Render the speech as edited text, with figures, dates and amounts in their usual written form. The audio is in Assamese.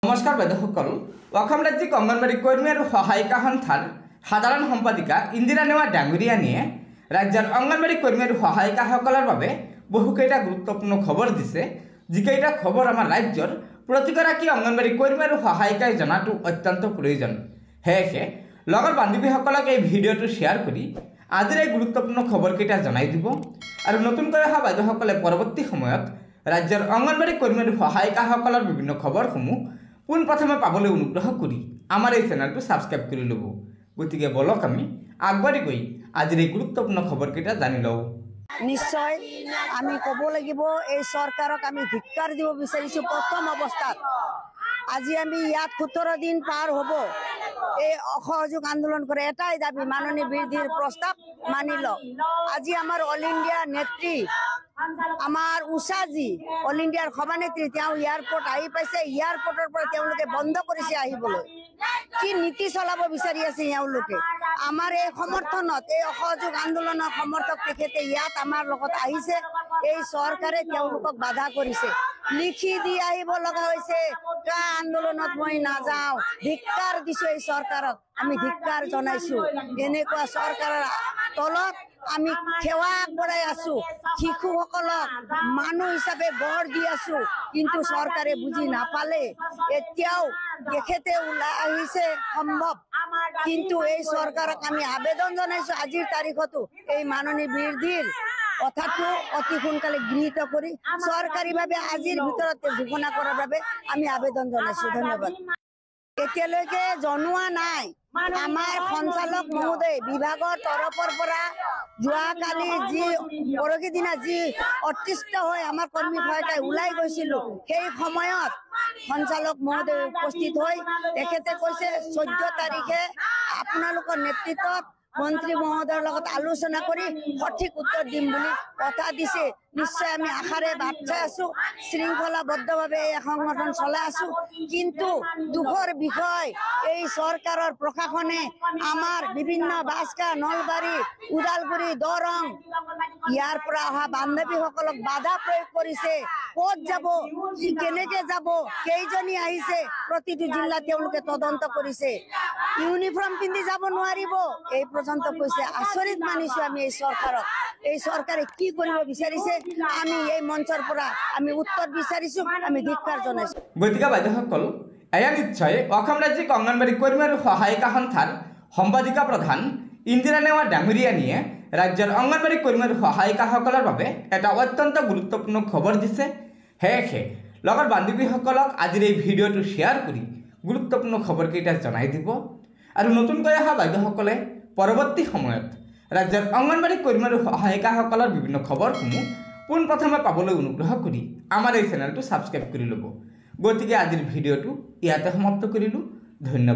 নমস্কাৰ বাইদেউসকল অসম ৰাজ্যিক অংগনবাড়ী কৰ্মী আৰু সহায়িকা সন্থাৰ সাধাৰণ সম্পাদিকা ইন্দিৰা নেওয়া ডাঙৰীয়ানীয়ে ৰাজ্যৰ অংগনবাড়ী কৰ্মী আৰু সহায়িকাসকলৰ বাবে বহুকেইটা গুৰুত্বপূৰ্ণ খবৰ দিছে যিকেইটা খবৰ আমাৰ ৰাজ্যৰ প্ৰতিগৰাকী অংগনবাড়ী কৰ্মী আৰু সহায়িকাই জনাটো অত্যন্ত প্ৰয়োজন। সেয়েহে লগৰ বান্ধৱীসকলক এই ভিডিঅ'টো শ্বেয়াৰ কৰি আজিৰ এই গুৰুত্বপূৰ্ণ খবৰকেইটা জনাই দিব আৰু নতুনকৈ অহা বাইদেউসকলে পৰৱৰ্তী সময়ত ৰাজ্যৰ অংগনবাড়ী কৰ্মী আৰু সহায়িকাসকলৰ বিভিন্ন খবৰসমূহ পোনপ্ৰথমে পাবলৈ অনুগ্ৰহ কৰি আমাৰ এই চেনেলটো ছাবস্ক্ৰাইব কৰি ল'ব। গতিকে বলক আমি আগবাঢ়ি গৈ আজিৰ এই গুৰুত্বপূৰ্ণ খবৰকেইটা জানি লওঁ। নিশ্চয় আমি ক'ব লাগিব এই চৰকাৰক আমি ধিক্কাৰ দিব বিচাৰিছোঁ। প্ৰথম অৱস্থাত আজি আমি ইয়াত 17 দিন পাৰ হ'ব এই অসহযোগ আন্দোলন কৰে এটাই দাবী মাননীয় বৃদ্ধিৰ প্ৰস্তাৱ মানি লওক। আজি আমাৰ অল ইণ্ডিয়া নেত্ৰী আমাৰ উষাজী অল ইণ্ডিয়াৰ সভানেত্ৰী তেওঁ এয়াৰপোৰ্ট আহি পাইছে। এয়াৰপোৰ্টৰ পৰা তেওঁলোকে বন্ধ কৰিছে আহিবলৈ। কি নীতি চলাব বিচাৰি আছে এওঁলোকে? আমাৰ এই সমৰ্থনত এই অসহযোগ আন্দোলনৰ সমৰ্থক তেখেতে ইয়াত আমাৰ লগত আহিছে। এই চৰকাৰে তেওঁলোকক বাধা কৰিছে, লিখি দি আহিব লগা হৈছে কা আন্দোলনত মই নাযাওঁ। ধিক্কাৰ দিছো এই চৰকাৰক, আমি ধিক্কাৰ জনাইছো। এনেকুৱা চৰকাৰৰ তলত আমি সেৱা আগবঢ়াই আছো, শিশুসকলক মানুহ হিচাপে গঢ় দি আছো, কিন্তু চৰকাৰে বুজি নাপালে। এতিয়াও তেখেতে ওলাই আহিছে সম্ভৱ, কিন্তু এই চৰকাৰক আমি আবেদন জনাইছো আজিৰ তাৰিখতো এই মাননীয় বৃদ্ধিৰ কথাটো অতি সোনকালে গৃহীত কৰি চৰকাৰীভাৱে আজিৰ ভিতৰতে ঘোষণা কৰাৰ বাবে আমি আবেদন জনাইছো। ধন্যবাদ। এতিয়ালৈকে জনোৱা নাই। আমাৰ সঞ্চালক মহোদয় বিভাগৰ তৰফৰ পৰা যোৱাকালি পৰহি দিনা অতিষ্ঠ হৈ আমাৰ কৰ্মী সহায়িকাই ওলাই গৈছিলো, সেই সময়ত সঞ্চালক মহোদয় উপস্থিত হৈ তেখেতে কৈছে 14 তাৰিখে আপোনালোকৰ নেতৃত্বত মন্ত্ৰী মহোদয়ৰ লগত আলোচনা কৰি সঠিক উত্তৰ দিম বুলি কথা দিছে। নিশ্চয় আমি আশাৰে বাট চাই আছো, শৃংখলাবদ্ধভাৱে এই সংগঠন চলাই আছো। কিন্তু দুখৰ বিষয় এই চৰকাৰৰ প্ৰশাসনে আমাৰ বিভিন্ন বাস্কা, নলবাৰী, ওদালগুৰি, দৰং ইয়াৰ পৰা অহা বান্ধৱীসকলক বাধা প্ৰয়োগ কৰিছে। ক'ত যাব, কেনেকে যাব, কেইজনী আহিছে, প্ৰতিটো জিলাত তেওঁলোকে তদন্ত কৰিছে। ইউনিফৰ্ম পিন্ধি যাব নোৱাৰিব এই পৰ্যন্ত কৈছে। আচৰিত মানিছো আমি এই চৰকাৰক। এই চৰকাৰে কি কৰিব বিচাৰিছে আমি এই মঞ্চৰ পৰা আমি উত্তৰ বিচাৰিছো, আমি ধিক্কাৰ জনাইছো। গতিকে বাইদেউসকল এয়া নিশ্চয় অসম ৰাজ্যিক অংগনবাড়ী কৰ্মী আৰু সহায়িকা সন্থাৰ সম্পাদিকা প্ৰধান ইন্দিৰা নেওয়া ডাঙৰীয়ানীয়ে ৰাজ্যৰ অংগনবাড়ী কৰ্মী আৰু সহায়িকাসকলৰ বাবে এটা অত্যন্ত গুৰুত্বপূৰ্ণ খবৰ দিছে। সেয়েহে লগৰ বান্ধৱীসকলক আজিৰ এই ভিডিঅ'টো শ্বেয়াৰ কৰি গুৰুত্বপূৰ্ণ খবৰকেইটা জনাই দিব আৰু নতুনকৈ অহা বাইদেউসকলে পৰৱৰ্তী সময়ত ৰাজ্যৰ অংগনবাড়ী কৰ্মী আৰু সহায়িকাসকলৰ বিভিন্ন খবৰসমূহ পোনপ্ৰথমে পাবলৈ অনুগ্ৰহ কৰি আমাৰ এই চেনেলটো ছাবস্ক্ৰাইব কৰি ল'ব। গতিকে আজিৰ ভিডিঅ'টো ইয়াতে সমাপ্ত কৰিলোঁ। ধন্যবাদ।